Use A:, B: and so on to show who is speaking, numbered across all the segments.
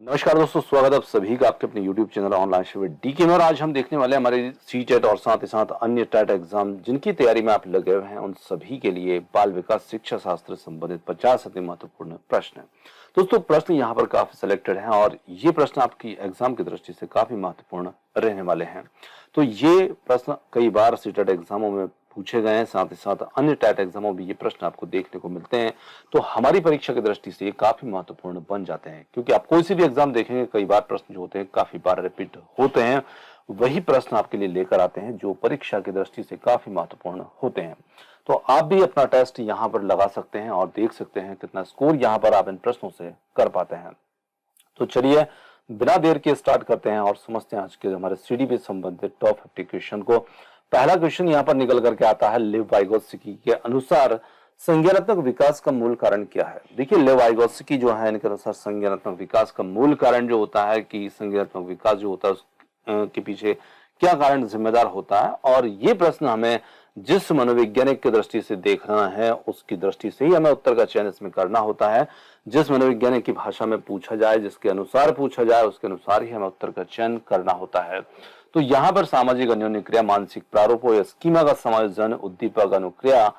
A: नमस्कार दोस्तों, स्वागत है आप सभी का आपके अपने YouTube चैनल ऑनलाइन शिविर डीके में। और आज हम देखने वाले हैं हमारे सीटेट और साथ ही साथ अन्य टेट एग्जाम जिनकी तैयारी में आप लगे हुए हैं उन सभी के लिए बाल विकास शिक्षा शास्त्र से संबंधित 50 अति महत्वपूर्ण प्रश्न है। दोस्तों, प्रश्न यहाँ पर काफी सिलेक्टेड हैं और ये प्रश्न आपकी एग्जाम की दृष्टि से काफी महत्वपूर्ण रहने वाले हैं। तो ये प्रश्न कई बार सीटेट एग्जामों में पूछे गए हैं, साथ ही साथ अन्य टेट एग्जामों में ये प्रश्न आपको देखने को मिलते हैं। तो हमारी परीक्षा की दृष्टि से ये काफी महत्वपूर्ण बन जाते हैं, क्योंकि आप कोई सी भी एग्जाम देखेंगे कई बार प्रश्न जो होते हैं काफी बार रिपीट होते हैं। वही प्रश्न आपके लिए लेकर आते हैं जो परीक्षा की दृष्टि से काफी महत्वपूर्ण होते हैं। तो आप भी अपना टेस्ट यहाँ पर लगा सकते हैं और देख सकते हैं कितना स्कोर यहाँ पर आप इन प्रश्नों से कर पाते हैं। तो चलिए बिना देर के स्टार्ट करते हैं और समझते हैं आज के हमारे सीडीपी संबंधित टॉप 50 क्वेश्चन को। पहला क्वेश्चन यहाँ पर निकल करके आता है, लेव वाइगोत्स्की के अनुसार संज्ञानात्मक विकास का मूल कारण क्या है। देखिए, लेव वाइगोत्स्की जो है इनके अनुसार संज्ञानात्मक विकास का मूल कारण जो होता है कि संज्ञानात्मक विकास जो होता है उसके पीछे क्या कारण जिम्मेदार होता है। और ये प्रश्न हमें जिस मनोवैज्ञानिक की दृष्टि से देखना है उसकी दृष्टि से ही हमें उत्तर का चयन इसमें करना होता है। जिस मनोवैज्ञानिक की भाषा में पूछा जाए, जिसके अनुसार पूछा जाए, उसके अनुसार ही हमें उत्तर का चयन करना होता है। तो यहाँ पर सामाजिक अन्योन्य क्रिया, मानसिक प्रारूपों या स्कीमा का समायोजन, उद्दीपक अनुक्रिया,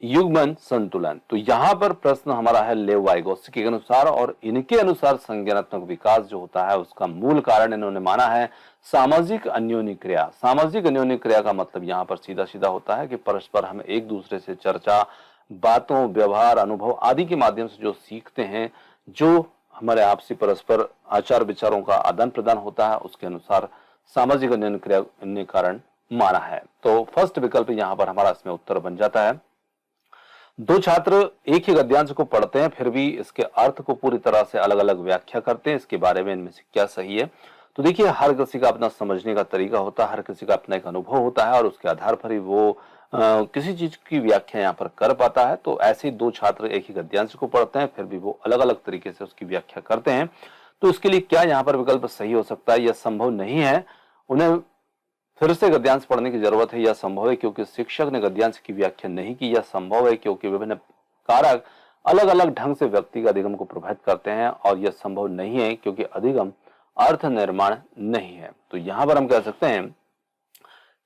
A: युग्मन संतुलन। तो यहाँ पर प्रश्न हमारा है लेव वाइगोत्स्की के अनुसार, और इनके अनुसार संज्ञानात्मक विकास जो होता है उसका मूल कारण इन्होंने माना है सामाजिक अन्योन्य क्रिया। सामाजिक अन्योन्य क्रिया का मतलब यहाँ पर सीधा सीधा होता है कि परस्पर हम एक दूसरे से चर्चा, बातों, व्यवहार, अनुभव आदि के माध्यम से जो सीखते हैं, जो हमारे आपसी परस्पर आचार विचारों का आदान प्रदान होता है, उसके अनुसार सामाजिक अन्योन्य क्रिया अन्य कारण माना है। तो फर्स्ट विकल्प यहाँ पर हमारा इसमें उत्तर बन जाता है। दो छात्र एक ही गद्यांश को पढ़ते हैं फिर भी इसके अर्थ को पूरी तरह से अलग अलग व्याख्या करते हैं, इसके बारे में इनमें से क्या सही है। तो देखिए, हर किसी का अपना समझने का तरीका होता है, हर किसी का अपना एक अनुभव होता है और उसके आधार पर ही वो किसी चीज की व्याख्या यहाँ पर कर पाता है। तो ऐसे दो छात्र एक ही गद्यांश को पढ़ते हैं फिर भी वो अलग अलग तरीके से उसकी व्याख्या करते हैं। तो इसके लिए क्या यहाँ पर विकल्प सही हो सकता है? यह संभव नहीं है, उन्हें फिर से गद्यांश पढ़ने की जरूरत है। यह संभव है क्योंकि शिक्षक ने गद्यांश की व्याख्या नहीं की। यह संभव है क्योंकि विभिन्न कारक अलग अलग ढंग से व्यक्ति का अधिगम को प्रभावित करते हैं। और यह संभव नहीं है क्योंकि अधिगम अर्थ निर्माण नहीं है। तो यहां पर हम कह सकते हैं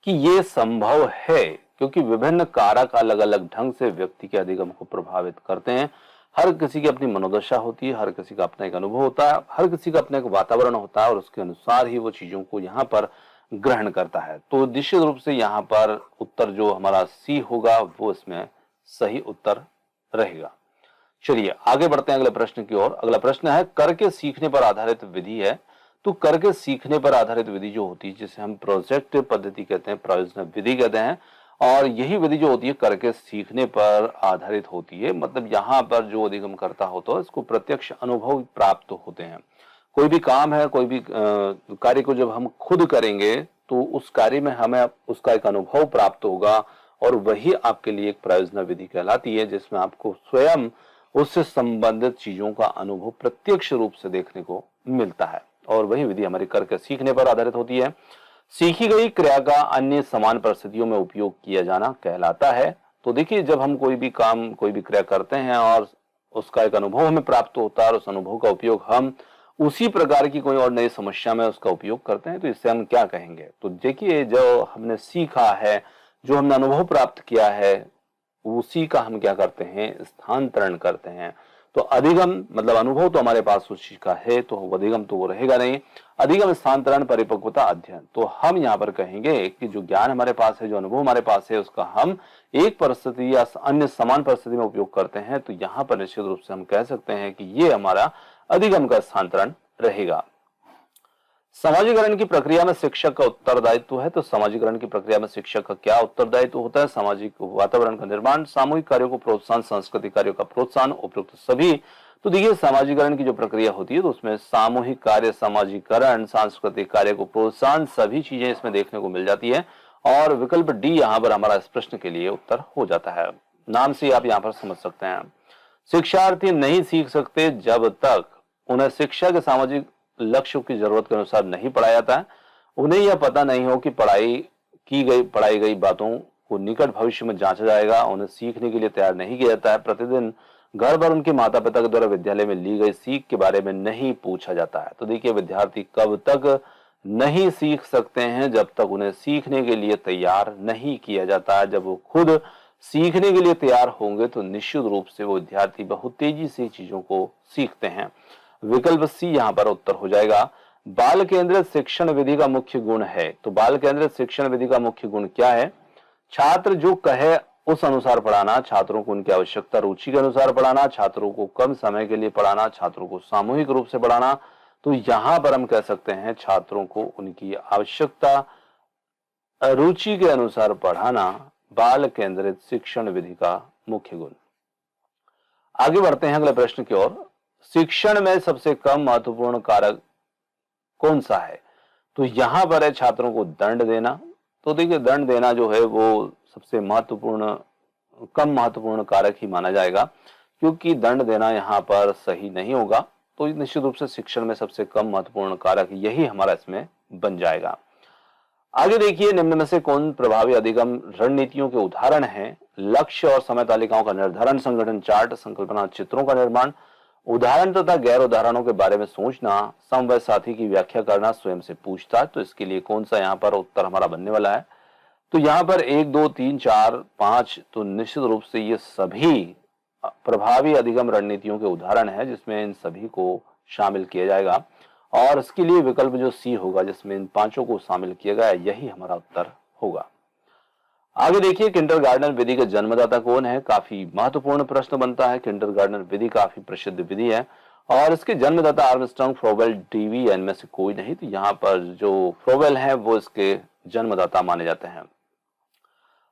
A: कि यह संभव है क्योंकि विभिन्न कारक अलग अलग ढंग से व्यक्ति के अधिगम को प्रभावित करते हैं। हर किसी की अपनी मनोदशा होती है, हर किसी का अपना एक अनुभव होता है, हर किसी का अपना एक वातावरण होता है और उसके अनुसार ही वो चीजों को यहाँ पर ग्रहण करता है। तो निश्चित रूप से यहाँ पर उत्तर जो हमारा सी होगा वो इसमें सही उत्तर रहेगा। चलिए आगे बढ़ते हैं अगले प्रश्न की ओर। अगला प्रश्न है, करके सीखने पर आधारित विधि है। तो करके सीखने पर आधारित विधि जो होती है जिसे हम प्रोजेक्ट पद्धति कहते हैं, प्रयोजन विधि कहते हैं, और यही विधि जो होती है करके सीखने पर आधारित होती है। मतलब यहाँ पर जो अधिगम करता हो तो इसको प्रत्यक्ष अनुभव प्राप्त होते हैं। कोई भी काम है, कोई भी कार्य को जब हम खुद करेंगे तो उस कार्य में हमें उसका एक अनुभव प्राप्त होगा और वही आपके लिए एक प्रयोजन विधि कहलाती है, जिसमें आपको स्वयं उससे संबंधित चीजों का अनुभव प्रत्यक्ष रूप से देखने को मिलता है। और वही विधि हमारी करके सीखने पर आधारित होती है। सीखी गई क्रिया का अन्य समान परिस्थितियों में उपयोग किया जाना कहलाता है। तो देखिए, जब हम कोई भी काम, कोई भी क्रिया करते हैं और उसका एक अनुभव हमें प्राप्त होता है और उस अनुभव का उपयोग हम उसी प्रकार की कोई और नई समस्या में उसका उपयोग करते हैं, तो इससे हम क्या कहेंगे? तो देखिए, जो हमने सीखा है, जो हमने अनुभव प्राप्त किया है, उसी का हम क्या करते हैं? स्थानांतरण करते हैं। तो अधिगम मतलब अनुभव तो हमारे पास उस चीज का है, तो अधिगम तो वो रहेगा नहीं। अधिगम, स्थानांतरण, परिपक्वता, अध्ययन। तो हम यहाँ पर कहेंगे कि जो ज्ञान हमारे पास है, जो अनुभव हमारे पास है, उसका हम एक परिस्थिति या अन्य समान परिस्थिति में उपयोग करते हैं। तो यहाँ पर निश्चित रूप से हम कह सकते हैं कि ये हमारा अधिगम का स्थानांतरण रहेगा। समाजीकरण की प्रक्रिया में शिक्षक का उत्तरदायित्व है। तो समाजीकरण की प्रक्रिया में शिक्षक का क्या उत्तरदायित्व होता है? सामाजिक वातावरण का निर्माण, सामूहिक कार्यों को प्रोत्साहन, सांस्कृतिक कार्यों का प्रोत्साहन, उपयुक्त सभी। तो देखिए, समाजीकरण की जो प्रक्रिया होती है तो उसमें सामूहिक कार्य, समाजीकरण, सांस्कृतिक कार्य को प्रोत्साहन, सभी चीजें इसमें देखने को मिल जाती है। और विकल्प डी यहाँ पर हमारा इस प्रश्न के लिए उत्तर हो जाता है। नाम से आप यहाँ पर समझ सकते हैं। शिक्षार्थी नहीं सीख सकते जब तक उन्हें शिक्षा के सामाजिक लक्ष्यों की जरूरत के अनुसार नहीं पढ़ाया जाता है। उन्हें यह पता नहीं हो कि पढ़ाई गई बातों को निकट भविष्य में जांचा जाएगा। उन्हें सीखने के लिए तैयार नहीं किया जाता है। प्रतिदिन घर पर उनके माता पिता के द्वारा विद्यालय में ली गई सीख के बारे में नहीं पूछा जाता है। तो देखिए, विद्यार्थी कब तक नहीं सीख सकते हैं? जब तक उन्हें सीखने के लिए तैयार नहीं किया जाता है। जब वो खुद सीखने के लिए तैयार होंगे तो निश्चित रूप से वो विद्यार्थी बहुत तेजी से चीजों को सीखते हैं। विकल्प सी यहाँ पर उत्तर हो जाएगा। बाल केंद्रित शिक्षण विधि का मुख्य गुण है। तो बाल केंद्रित शिक्षण विधि का मुख्य गुण क्या है? छात्र जो कहे उस अनुसार पढ़ाना, छात्रों को उनकी आवश्यकता रुचि के अनुसार पढ़ाना, छात्रों को कम समय के लिए पढ़ाना, छात्रों को सामूहिक रूप से पढ़ाना। तो यहां पर हम कह सकते हैं छात्रों को उनकी आवश्यकता रुचि के अनुसार पढ़ाना बाल केंद्रित शिक्षण विधि का मुख्य गुण। आगे बढ़ते हैं अगले प्रश्न की ओर। शिक्षण में सबसे कम महत्वपूर्ण कारक कौन सा है? तो यहां पर है छात्रों को दंड देना। तो देखिए, दंड देना जो है वो सबसे कम महत्वपूर्ण कारक ही माना जाएगा, क्योंकि दंड देना यहाँ पर सही नहीं होगा। तो निश्चित रूप से शिक्षण में सबसे कम महत्वपूर्ण कारक यही हमारा इसमें बन जाएगा। आगे देखिए, निम्न में से कौन प्रभावी अधिगम रणनीतियों के उदाहरण हैं? लक्ष्य और समय तालिकाओं का निर्धारण, संगठन चार्ट, संकल्पना चित्रों का निर्माण, उदाहरण तथा गैर उदाहरणों के बारे में सोचना, समवय साथी की व्याख्या करना, स्वयं से पूछताछ। तो इसके लिए कौन सा यहाँ पर उत्तर हमारा बनने वाला है? तो यहाँ पर 1, 2, 3, 4, 5 तो निश्चित रूप से ये सभी प्रभावी अधिगम रणनीतियों के उदाहरण है, जिसमें इन सभी को शामिल किया जाएगा। और इसके लिए विकल्प जो सी होगा, जिसमें इन पांचों को शामिल किया गया, यही हमारा उत्तर होगा। आगे देखिए, किंडरगार्टन विधि के जन्मदाता कौन है? काफी महत्वपूर्ण प्रश्न बनता है। किंडरगार्टन विधि काफी प्रसिद्ध विधि है और इसके जन्मदाता आर्मस्ट्रांग, फ्रोबेल, डीवी इनमें से कोई नहीं। तो यहाँ पर जो फ्रोबेल है वो इसके जन्मदाता माने जाते हैं।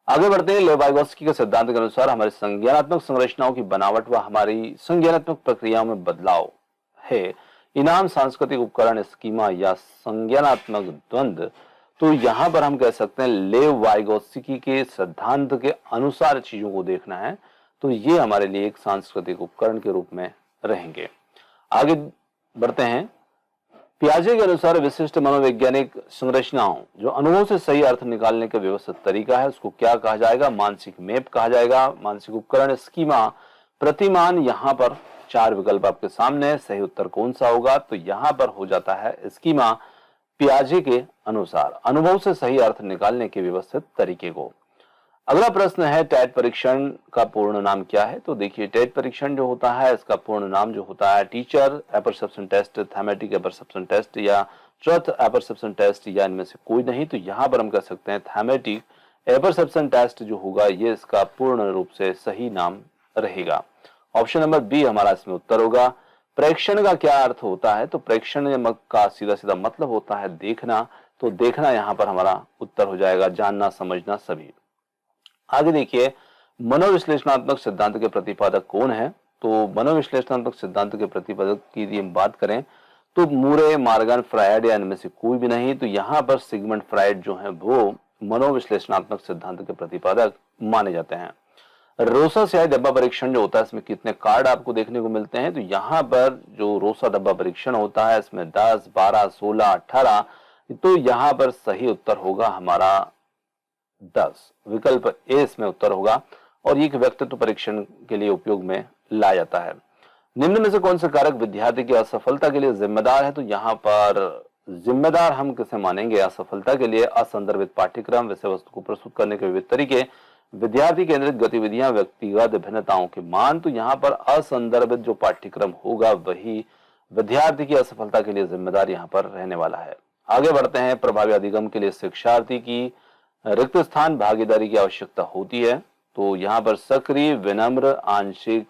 A: आगे बढ़ते हैं। लेव वाइगोत्स्की के सिद्धांत के अनुसार हमारी संज्ञानात्मक संरचनाओं की बनावट व हमारी संज्ञानात्मक प्रक्रियाओं में बदलाव है इनाम, सांस्कृतिक उपकरण, स्कीमा या संज्ञानात्मक द्वंद्व। तो यहां पर हम कह सकते हैं लेव वाइगोत्स्की के सिद्धांत के अनुसार चीजों को देखना है, तो ये हमारे लिए एक सांस्कृतिक उपकरण के रूप में रहेंगे। आगे बढ़ते हैं। पियाजे के अनुसार विशिष्ट मनोवैज्ञानिक संरचनाओं जो अनुभव से सही अर्थ निकालने का व्यवस्थित तरीका है, उसको क्या कहा जाएगा? मानसिक मैप कहा जाएगा, मानसिक उपकरण, स्कीमा, प्रतिमान। यहाँ पर 4 विकल्प आपके सामने है। सही उत्तर कौन सा होगा? तो यहाँ पर हो जाता है स्कीमा, पियाजे के अनुसार अनुभव से सही अर्थ निकालने के व्यवस्थित तरीके को। अगला प्रश्न है, टैट परीक्षण का पूर्ण नाम क्या है? तो देखिए, टैट परीक्षण जो होता है इसका पूर्ण नाम जो होता है teacher apperception test, thematic apperception test या ट्रुथ एपरसेप्शन टेस्ट, या इनमें से कोई नहीं। तो यहाँ पर हम कह सकते हैं थैमेटिक एपरसेप्शन टेस्ट जो होगा ये इसका पूर्ण रूप से सही नाम रहेगा। ऑप्शन नंबर बी हमारा इसमें उत्तर होगा। प्रेक्षण का क्या अर्थ होता है? तो प्रेक्षण का सीधा सीधा मतलब होता है देखना। तो देखना यहाँ पर हमारा उत्तर हो जाएगा, जानना, समझना सभी। आगे देखिए, मनोविश्लेषणात्मक सिद्धांत के प्रतिपादक कौन है? तो मनोविश्लेषणात्मक सिद्धांत के प्रतिपादक की यदि हम बात करें तो मूरे, मॉर्गन, फ्रायड या इनमें से कोई भी नहीं। तो यहाँ पर सिगमंड फ्रायड जो है वो मनोविश्लेषणात्मक सिद्धांत के प्रतिपादक माने जाते हैं। रोसा स्याही डब्बा परीक्षण जो होता है इसमें कितने कार्ड आपको देखने को मिलते हैं? तो यहाँ पर जो रोसा डब्बा परीक्षण होता है इसमें 10, 12, 16, 18। तो यहाँ पर सही उत्तर होगा हमारा 10। विकल्प ए इसमें उत्तर होगा और ये व्यक्तित्व परीक्षण के लिए उपयोग में लाया जाता है। निम्न में से कौन सा कारक विद्यार्थी की असफलता के लिए जिम्मेदार है? तो यहाँ पर जिम्मेदार हम किसे मानेंगे असफलता के लिए? असंदर्भित पाठ्यक्रम, विषय वस्तु को प्रस्तुत करने के विविध तरीके, विद्यार्थी केंद्रित गतिविधियां, व्यक्तिगत भिन्नताओं के मान। तो यहाँ पर असंदर्भित जो पाठ्यक्रम होगा वही विद्यार्थी की असफलता के लिए जिम्मेदार यहाँ पर रहने वाला है। आगे बढ़ते हैं। प्रभावी अधिगम के लिए शिक्षार्थी की रिक्त स्थान भागीदारी की आवश्यकता होती है। तो यहाँ पर सक्रिय, विनम्र, आंशिक,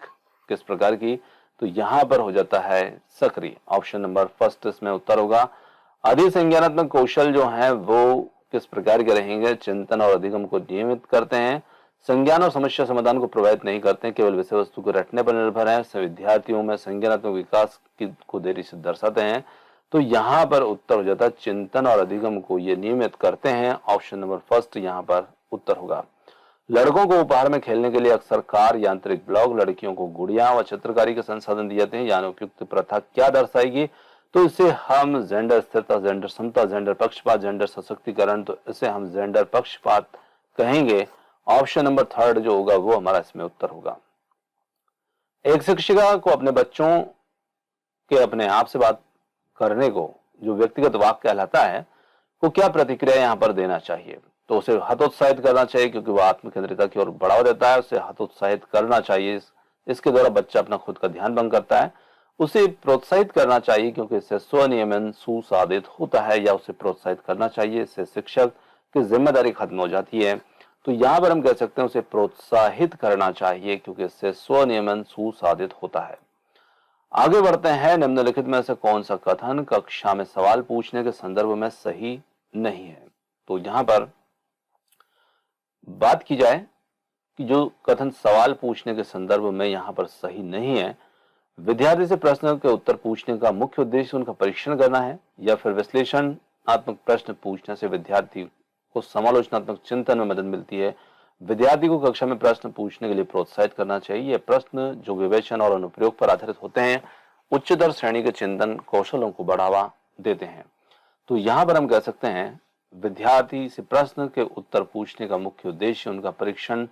A: किस प्रकार की? तो यहाँ पर हो जाता है सक्रिय। ऑप्शन नंबर फर्स्ट इसमें उत्तर होगा। अधिसंज्ञानात्मक कौशल जो है वो किस प्रकार के रहेंगे? चिंतन और अधिगम को नियमित करते हैं, संज्ञान और समस्या समाधान को प्रभावित नहीं करते हैं, केवल विषय वस्तु को रटने पर निर्भर है, विद्यार्थियों में संज्ञानात्मक विकास को देरी से दर्शाते हैं। तो यहाँ पर उत्तर हो जाता है चिंतन और अधिगम को ये नियमित करते हैं। ऑप्शन नंबर फर्स्ट यहाँ पर उत्तर होगा। लड़कों को उपहार में खेलने के लिए अक्सर कार, यांत्रिक ब्लॉक, लड़कियों को गुड़िया व चित्रकारी के संसाधन दिए जाते हैं। यानी उपयुक्त प्रथा क्या दर्शाएगी? तो इसे हम जेंडर स्थिरता, जेंडर समता, जेंडर पक्षपात, जेंडर सशक्तिकरण, तो इसे हम जेंडर पक्षपात कहेंगे। ऑप्शन नंबर थर्ड जो होगा वो हमारा इसमें उत्तर होगा। एक शिक्षिका को अपने बच्चों के अपने आप से बात करने को जो व्यक्तिगत वाक्य कहलाता है, को क्या प्रतिक्रिया यहाँ पर देना चाहिए? तो उसे हतोत्साहित करना चाहिए क्योंकि वो आत्म केंद्रिता की ओर बढ़ावा देता है। उसे हतोत्साहित करना चाहिए, इसके द्वारा बच्चा अपना खुद का ध्यान भंग करता है। उसे प्रोत्साहित करना चाहिए क्योंकि इससे स्वनियमन सुसाधित होता है, या उसे प्रोत्साहित करना चाहिए, इससे शिक्षक की जिम्मेदारी खत्म हो जाती है। तो यहाँ पर हम कह सकते हैं उसे प्रोत्साहित करना चाहिए क्योंकि इससे स्वनियमन सुसाधित होता है। आगे बढ़ते हैं, निम्नलिखित में से कौन सा कथन कक्षा में सवाल पूछने के संदर्भ में सही नहीं है? तो यहां पर बात की जाए कि जो कथन सवाल पूछने के संदर्भ में यहां पर सही नहीं है, विद्यार्थी से प्रश्न के उत्तर पूछने का मुख्य उद्देश्य उनका परीक्षण करना है, या फिर विश्लेषणात्मक प्रश्न पूछने से विद्यार्थी को समालोचनात्मक चिंतन में मदद मिलती है। विद्यार्थी को कक्षा में प्रश्न पूछने के लिए प्रोत्साहित करना चाहिए। ये प्रश्न जो विवेचन और अनुप्रयोग पर आधारित होते हैं, उच्चतर श्रेणी के चिंतन कौशलों को बढ़ावा देते हैं। तो यहां पर हम कह सकते हैं विद्यार्थी से प्रश्न के उत्तर पूछने का मुख्य उद्देश्य उनका परीक्षण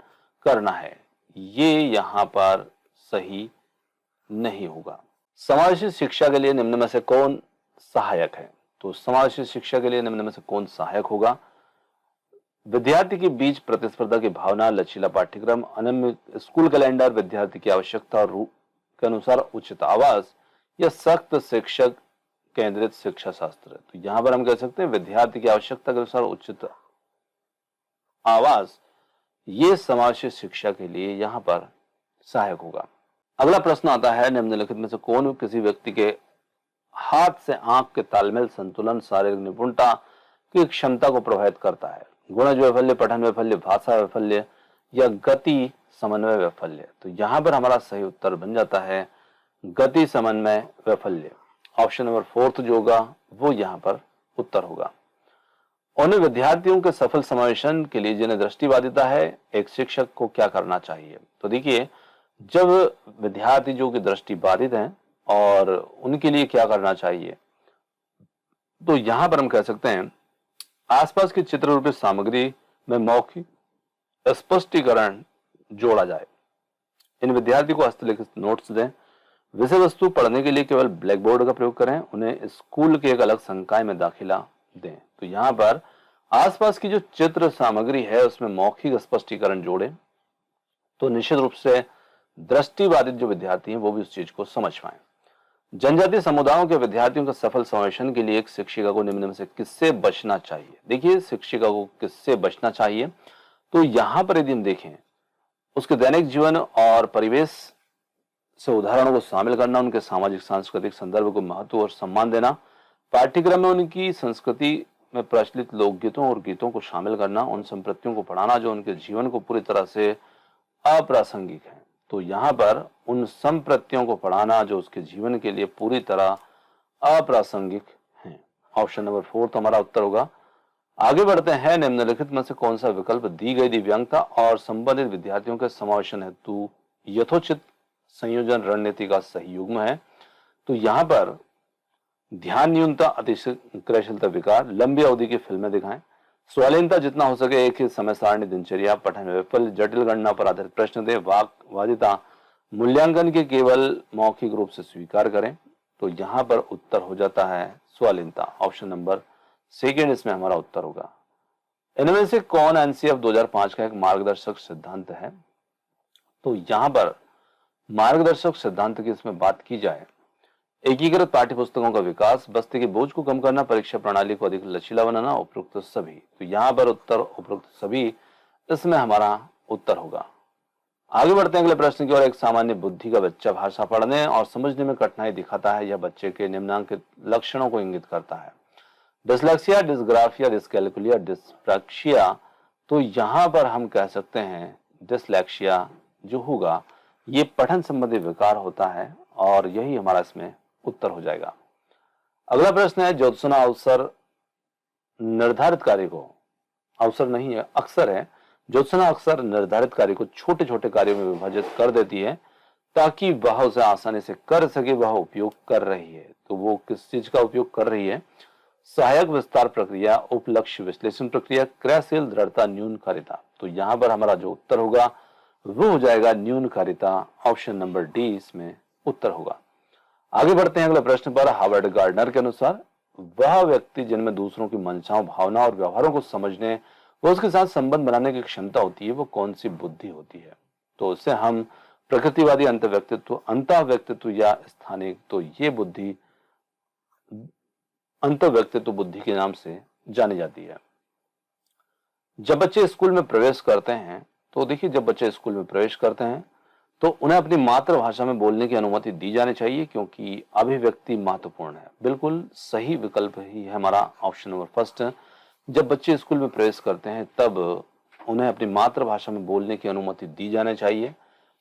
A: करना है। ये यहां पर सही नहीं होगा। समावेशी शिक्षा के लिए निम्न में से कौन सहायक है? तो समावेशी शिक्षा के लिए निम्न में से कौन सहायक होगा? विद्यार्थी के बीच प्रतिस्पर्धा की भावना, लचीला पाठ्यक्रम, अनियमित स्कूल कैलेंडर, विद्यार्थी की आवश्यकता और रूप के अनुसार उचित आवास, या सख्त शिक्षक केंद्रित शिक्षा शास्त्र। तो यहां पर हम कह सकते हैं विद्यार्थी की आवश्यकता के अनुसार उचित आवास, ये समावेशी शिक्षा के लिए यहां पर सहायक होगा। अगला प्रश्न आता है, निम्नलिखित में से कौन किसी व्यक्ति के हाथ से आंख के तालमेल, संतुलन, शारीरिक निपुणता की क्षमता को प्रभावित करता है? गुणज वैफल्य, पठन वैफल्य, भाषा वैफल्य, या गति समन्वय वैफल्य? तो यहां पर हमारा सही उत्तर बन जाता है गति समन्वय वैफल्य। ऑप्शन नंबर 4 जो होगा वो यहां पर उत्तर होगा। उन विद्यार्थियों के सफल समावेशन के लिए जिन्हें दृष्टिबाधिता है, एक शिक्षक को क्या करना चाहिए? तो देखिए, जब विद्यार्थी जो कि दृष्टिबाधित हैं और उनके लिए क्या करना चाहिए, तो यहां पर हम कह सकते हैं आसपास की चित्र रूपित सामग्री में मौखिक स्पष्टीकरण जोड़ा जाए। इन विद्यार्थी को हस्तलिखित नोट्स दें। विषय वस्तु पढ़ने के लिए केवल ब्लैक बोर्ड का प्रयोग करें। उन्हें स्कूल के एक अलग संकाय में दाखिला दें। तो यहां पर आसपास की जो चित्र सामग्री है उसमें मौखिक स्पष्टीकरण जोड़ें, तो निश्चित रूप से दृष्टिबाधित जो विद्यार्थी हैं वो भी उस चीज को समझ पाए। जनजातीय समुदायों के विद्यार्थियों का सफल समावेशन के लिए एक शिक्षिका को निम्न में से किससे बचना चाहिए? देखिए, शिक्षिका को किससे बचना चाहिए, तो यहां पर यदि हम देखें उसके दैनिक जीवन और परिवेश से उदाहरणों को शामिल करना, उनके सामाजिक सांस्कृतिक संदर्भ को महत्व और सम्मान देना, पाठ्यक्रम में उनकी संस्कृति में प्रचलित लोकगीतों और गीतों को शामिल करना, उन संप्रतियों को पढ़ाना जो उनके जीवन को पूरी तरह से अप्रासंगिक है। तो यहां पर उन संप्रतियों को पढ़ाना जो उसके जीवन के लिए पूरी तरह अप्रासंगिक हैं। ऑप्शन नंबर 4 तो हमारा उत्तर होगा। आगे बढ़ते हैं, निम्नलिखित में से कौन सा विकल्प दी गई दिव्यांगता और संबंधित विद्यार्थियों के समावेशन हेतु यथोचित संयोजन रणनीति का सही युग्म है? तो यहां पर ध्यान न्यूनता, अतिशय क्रियाशीलता विकार, लंबी अवधि की फिल्में दिखाएं, स्वालीनता, जितना हो सके एक ही समय सारणी दिनचर्या, पठन वैफल्य, जटिल गणना पर आधारित प्रश्न दें, वाकवादिता, मूल्यांकन के केवल मौखिक रूप से स्वीकार करें। तो यहां पर उत्तर हो जाता है स्वालीनता। ऑप्शन नंबर 2 इसमें हमारा उत्तर होगा। इनमें से कौन एनसीएफ 2005 का एक मार्गदर्शक सिद्धांत है? तो यहां पर मार्गदर्शक सिद्धांत की इसमें बात की जाए, एकीकृत पाठ्य पुस्तकों का विकास, बस्ते के बोझ को कम करना, परीक्षा प्रणाली को अधिक लचीला बनाना, उपरोक्त सभी। तो यहां पर उत्तर उपरोक्त सभी इसमें हमारा उत्तर होगा। आगे बढ़ते हैं अगले प्रश्न की ओर। एक सामान्य बुद्धि का बच्चा भाषा पढ़ने और समझने में कठिनाई दिखाता है, यह बच्चे के निम्नांकित लक्षणों को इंगित करता है? Dyslexia, dysgraphia, dyscalculia, dyspraxia. तो यहां पर हम कह सकते हैं डिसलेक्सिया जो होगा ये पठन संबंधी विकार होता है और यही हमारा इसमें उत्तर हो जाएगा। अगला प्रश्न है, ज्योत्सना अवसर निर्धारित कार्य को, अवसर नहीं है अक्सर है, ज्योत्सना अक्सर निर्धारित कार्य को छोटे छोटे कार्यों में विभाजित कर देती है ताकि वह उसे आसानी से कर सके। वह उपयोग कर रही है, तो वो किस चीज का उपयोग कर रही है? सहायक विस्तार प्रक्रिया, उपलक्ष्य विश्लेषण प्रक्रिया, क्रियाशील दृढ़ता, न्यूनकारिता। तो यहां पर हमारा जो उत्तर होगा वो हो जाएगा न्यूनकारिता। ऑप्शन नंबर डी इसमें उत्तर होगा। आगे बढ़ते हैं अगले प्रश्न पर। हार्वर्ड गार्डनर के अनुसार वह व्यक्ति जिनमें दूसरों की मंशाओं, भावनाओं और व्यवहारों को समझने व उसके साथ संबंध बनाने की क्षमता होती है, वो कौन सी बुद्धि होती है? तो इससे हम प्रकृतिवादी अंतःव्यक्तित्व, अंतःव्यक्तित्व या स्थानिक, तो ये बुद्धि अंतःव्यक्तित्व बुद्धि के नाम से जानी जाती है। जब बच्चे स्कूल में प्रवेश करते हैं, तो देखिए जब बच्चे स्कूल में प्रवेश करते हैं तो उन्हें अपनी मातृभाषा में बोलने की अनुमति दी जानी चाहिए, क्योंकि अभिव्यक्ति महत्वपूर्ण है। बिल्कुल सही विकल्प ही है हमारा ऑप्शन नंबर फर्स्ट। जब बच्चे स्कूल में प्रवेश करते हैं तब उन्हें अपनी मातृभाषा में बोलने की अनुमति दी जानी चाहिए,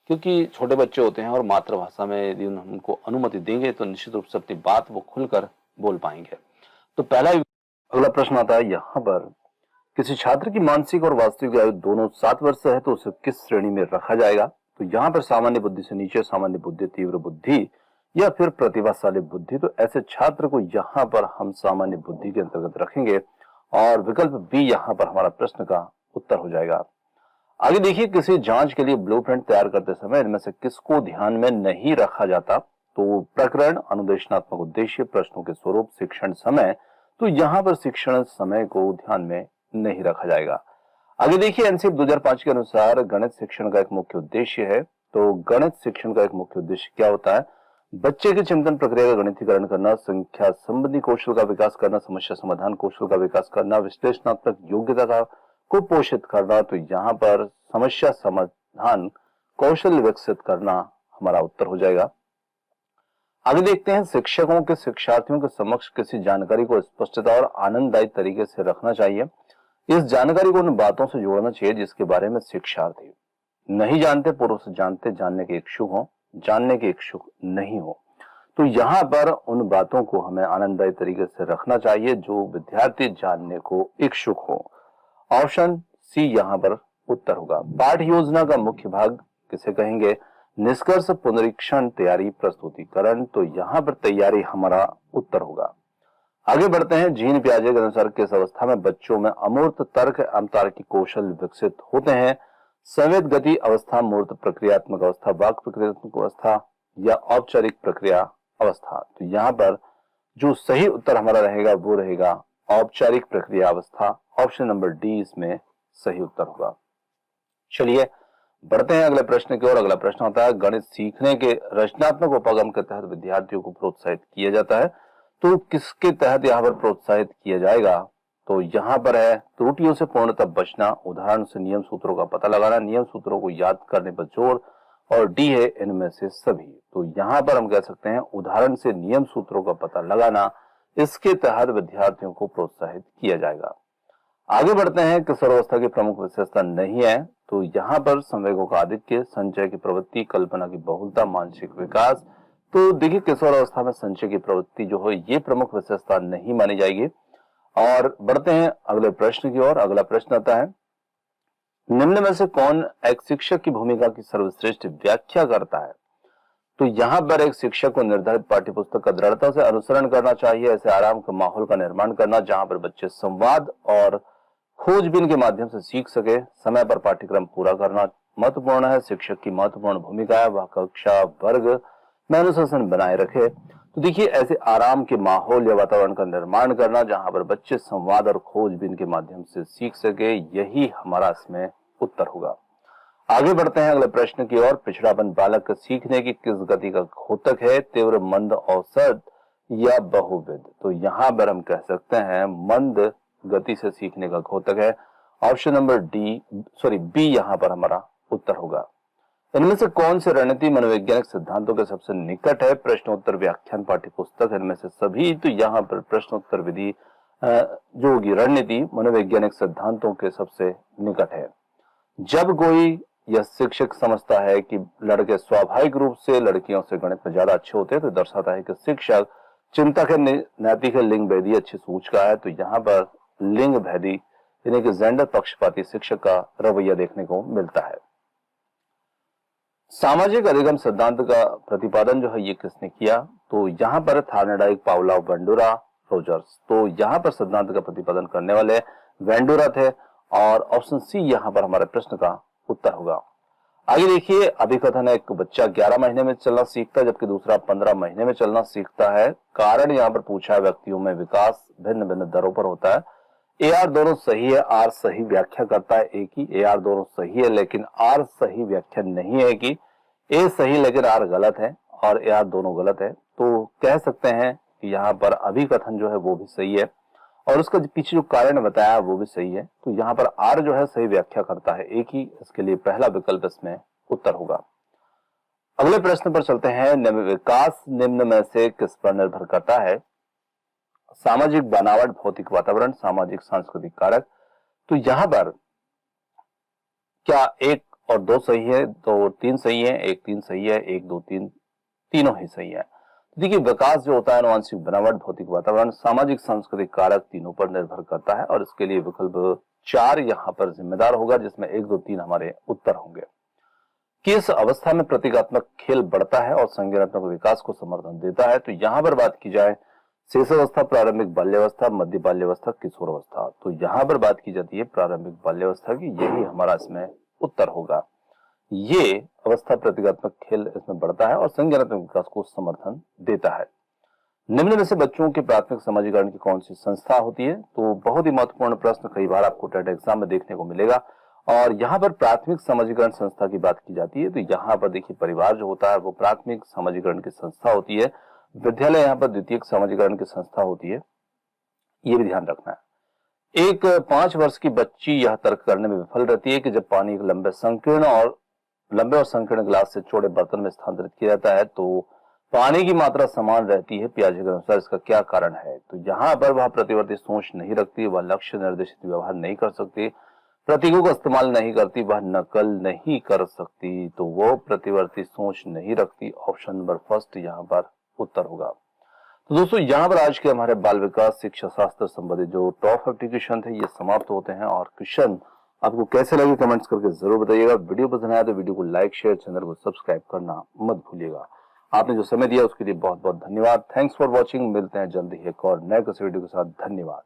A: क्योंकि छोटे बच्चे होते हैं और मातृभाषा में यदि उनको अनुमति देंगे तो निश्चित रूप से अपनी बात वो खुलकर बोल पाएंगे। तो पहला अगला प्रश्न आता है यहाँ पर, किसी छात्र की मानसिक और वास्तविक आयु दोनों 7 वर्ष है तो उसे किस श्रेणी में रखा जाएगा? तो यहाँ पर सामान्य बुद्धि से नीचे, सामान्य बुद्धि, तीव्र बुद्धि या फिर प्रतिभाशाली बुद्धि। तो ऐसे छात्र को यहाँ पर हम सामान्य बुद्धि के अंतर्गत रखेंगे और विकल्प बी यहाँ पर हमारा प्रश्न का उत्तर हो जाएगा। आगे देखिए, किसी जांच के लिए ब्लूप्रिंट तैयार करते समय इनमें से किसको ध्यान में नहीं रखा जाता? तो प्रकरण, अनुदेशनात्मक उद्देश्य, प्रश्नों के स्वरूप, शिक्षण समय। तो यहाँ पर शिक्षण समय को ध्यान में नहीं रखा जाएगा। आगे देखिए, एनसीईआरटी 2005 के अनुसार गणित शिक्षण का एक मुख्य उद्देश्य है। तो गणित शिक्षण का एक मुख्य उद्देश्य क्या होता है? बच्चे की चिंतन प्रक्रिया का गणितीकरण करना, संख्या संबंधी कौशल का विकास करना, समस्या समाधान कौशल का विकास करना, विश्लेषणात्मक योग्यता का को पोषित करना। तो यहाँ पर समस्या समाधान कौशल विकसित करना हमारा उत्तर हो जाएगा। आगे देखते हैं, शिक्षकों के शिक्षार्थियों के समक्ष किसी जानकारी को स्पष्टता और आनंददायी तरीके से रखना चाहिए। इस जानकारी को उन बातों से जोड़ना चाहिए जिसके बारे में शिक्षार्थी नहीं जानते, पूर्व से जानते, जानने के इच्छुक हो, जानने के इच्छुक नहीं हो। तो यहाँ पर उन बातों को हमें आनंददायी तरीके से रखना चाहिए जो विद्यार्थी जानने को इच्छुक हो। ऑप्शन सी यहाँ पर उत्तर होगा। पाठ योजना का मुख्य भाग किसे कहेंगे? निष्कर्ष, पुनरीक्षण, तैयारी, प्रस्तुतिकरण। तो यहाँ पर तैयारी हमारा उत्तर होगा। आगे बढ़ते हैं, जीन पियाजे के अनुसार किस अवस्था में बच्चों में अमूर्त तर्क एवं तार्किक कौशल विकसित होते हैं? संवेद गति अवस्था, मूर्त प्रक्रियात्मक अवस्था, वाक प्रक्रियात्मक अवस्था या औपचारिक प्रक्रिया अवस्था। तो यहाँ पर जो सही उत्तर हमारा रहेगा वो रहेगा औपचारिक प्रक्रिया अवस्था। ऑप्शन नंबर डी इसमें सही उत्तर होगा। चलिए बढ़ते हैं अगले प्रश्न की ओर। अगला प्रश्न होता है, गणित सीखने के रचनात्मक उपक्रम के तहत विद्यार्थियों को प्रोत्साहित किया जाता है। तो किसके तहत यहाँ पर प्रोत्साहित किया जाएगा? तो यहाँ पर है त्रुटियों से पूर्णतः बचना, उदाहरण से नियम सूत्रों का पता लगाना, नियम सूत्रों को याद करने पर जोर, और डी है इनमें से सभी। तो यहाँ पर हम कह सकते हैं उदाहरण से नियम सूत्रों का पता लगाना, इसके तहत विद्यार्थियों को प्रोत्साहित किया जाएगा। आगे बढ़ते हैं, किशोरावस्था की प्रमुख विशेषता नहीं है। तो यहाँ पर संवेगों का आधिक्य, संचय की प्रवृत्ति, कल्पना की बहुलता, मानसिक विकास। तो देखिए किशोरावस्था में संचय की प्रवृत्ति जो है ये प्रमुख विशेषता नहीं मानी जाएगी। और बढ़ते हैं अगले प्रश्न की ओर। अगला प्रश्न आता है, निम्न में से कौन एक शिक्षक की भूमिका की सर्वश्रेष्ठ व्याख्या करता है? तो यहाँ पर एक शिक्षक को निर्धारित पाठ्यपुस्तक का दृढ़ता से अनुसरण करना चाहिए, ऐसे आराम के माहौल का निर्माण करना जहां पर बच्चे संवाद और खोजबीन के माध्यम से सीख सके, समय पर पाठ्यक्रम पूरा करना महत्वपूर्ण है। शिक्षक की महत्वपूर्ण भूमिका है वह कक्षा वर्ग में अनुशासन बनाए रखे। तो देखिए ऐसे आराम के माहौल या वातावरण का निर्माण करना जहां पर बच्चे संवाद और खोजबीन के माध्यम से सीख सके, यही हमारा इसमें उत्तर होगा। आगे बढ़ते हैं अगले प्रश्न की ओर। पिछड़ापन बालक के सीखने की किस गति का घोतक है? तीव्र, मंद, औसत या बहुविध? तो यहाँ पर हम कह सकते हैं मंद गति से सीखने का घोतक है। ऑप्शन नंबर बी यहाँ पर हमारा उत्तर होगा। इनमें से कौन से रणनीति मनोवैज्ञानिक सिद्धांतों के सबसे निकट है? प्रश्नोत्तर व्याख्यान पाठ्यपुस्तक, इनमें से सभी। तो यहाँ पर प्रश्नोत्तर विधि जो होगी रणनीति मनोवैज्ञानिक सिद्धांतों के सबसे निकट है। जब कोई यह शिक्षक समझता है कि लड़के स्वाभाविक रूप से लड़कियों से गणित में ज्यादा अच्छे होते हैं, तो दर्शाता है कि शिक्षक चिंतक है, नैतिक है, लिंग भेदी अच्छी सूझ का है। तो यहाँ पर लिंग भेदी यानी कि जेंडर पक्षपाती शिक्षक का रवैया देखने को मिलता है। सामाजिक अधिगम सिद्धांत का प्रतिपादन जो है ये किसने किया? तो यहाँ पर थार्नेडाइक, पावलोव, वेंडुरा, रोजर्स। तो यहाँ पर सिद्धांत का प्रतिपादन करने वाले वेंडुरा थे और ऑप्शन सी यहाँ पर हमारे प्रश्न का उत्तर होगा। आगे देखिए, अभिकथन है, एक बच्चा 11 महीने में चलना सीखता है जबकि दूसरा 15 महीने में चलना सीखता है। कारण यहाँ पर पूछा है, व्यक्तियों में विकास भिन्न भिन्न दरों पर होता है। ए आर दोनों सही है, आर सही व्याख्या करता है ए की। ए आर दोनों सही है लेकिन आर सही व्याख्या नहीं है कि ए सही लेकिन आर गलत है और ए आर दोनों गलत है। तो कह सकते हैं कि यहाँ पर अभिकथन जो है वो भी सही है और उसका पीछे जो कारण बताया वो भी सही है। तो यहाँ पर आर जो है सही व्याख्या करता है एक ही, इसके लिए पहला विकल्प इसमें उत्तर होगा। अगले प्रश्न पर चलते हैं। विकास निम्न में से किस पर निर्भर करता है? सामाजिक बनावट, भौतिक वातावरण, सामाजिक सांस्कृतिक कारक। तो यहां पर क्या एक और दो सही है, दो तीन सही है, एक तीन सही है, एक दो तीन तीनों ही सही है। देखिए, विकास जो होता है आनुवंशिक बनावट, भौतिक वातावरण, सामाजिक सांस्कृतिक कारक तीनों पर निर्भर करता है और इसके लिए विकल्प 4 यहाँ पर जिम्मेदार होगा, जिसमें 1 2 3 हमारे उत्तर होंगे। किस अवस्था में प्रतीकात्मक खेल बढ़ता है और संज्ञानात्मक विकास को समर्थन देता है? तो यहाँ पर बात की जाए शेषावस्था, प्रारंभिक बाल्यावस्था, मध्य बाल्यावस्था, किशोरावस्था। तो यहाँ पर बात की जाती है प्रारंभिक बाल्यावस्था की, यही हमारा इसमें उत्तर होगा। ये अवस्था प्रतीकात्मक खेल इसमें बढ़ता है और संज्ञानात्मक विकास को समर्थन देता है। निम्न में से बच्चों के प्राथमिक समाजीकरण की कौन सी संस्था होती है? तो बहुत ही महत्वपूर्ण प्रश्न, कई बार आपको टेट एग्जाम में देखने को मिलेगा। और यहाँ पर प्राथमिक समाजीकरण संस्था की बात की जाती है। तो यहाँ पर देखिए, परिवार जो होता है वो प्राथमिक समाजीकरण की संस्था होती है। विद्यालय यहाँ पर द्वितीयक समाजीकरण की संस्था होती है, ये भी ध्यान रखना है। एक 5 वर्ष की बच्ची यह तर्क करने में विफल रहती है कि जब पानी एक लंबे और संकीर्ण गिलास से चौड़े बर्तन में स्थानांतरित किया जाता है तो पानी की मात्रा समान रहती है प्याजे के अनुसार, इसका क्या कारण है? तो यहाँ पर वह प्रतिवर्ती सोच नहीं रखती, वह लक्ष्य निर्देशित व्यवहार नहीं कर सकती, प्रतीकों का इस्तेमाल नहीं करती, वह नकल नहीं कर सकती, तो वो प्रतिवर्ती सोच नहीं रखती। ऑप्शन नंबर फर्स्ट यहाँ पर उत्तर होगा। तो दोस्तों, यहाँ पर आज के हमारे बाल विकास शिक्षा शास्त्र संबंधित जो टॉप 50 क्वेश्चन थे ये समाप्त होते हैं। और क्वेश्चन आपको कैसे लगे कमेंट्स करके जरूर बताइएगा। वीडियो पसंद आया तो वीडियो को लाइक, शेयर, चैनल को सब्सक्राइब करना मत भूलिएगा। आपने जो समय दिया उसके लिए बहुत बहुत धन्यवाद। Thanks for watching. मिलते हैं जल्दी एक और नए किसी वीडियो के साथ। धन्यवाद।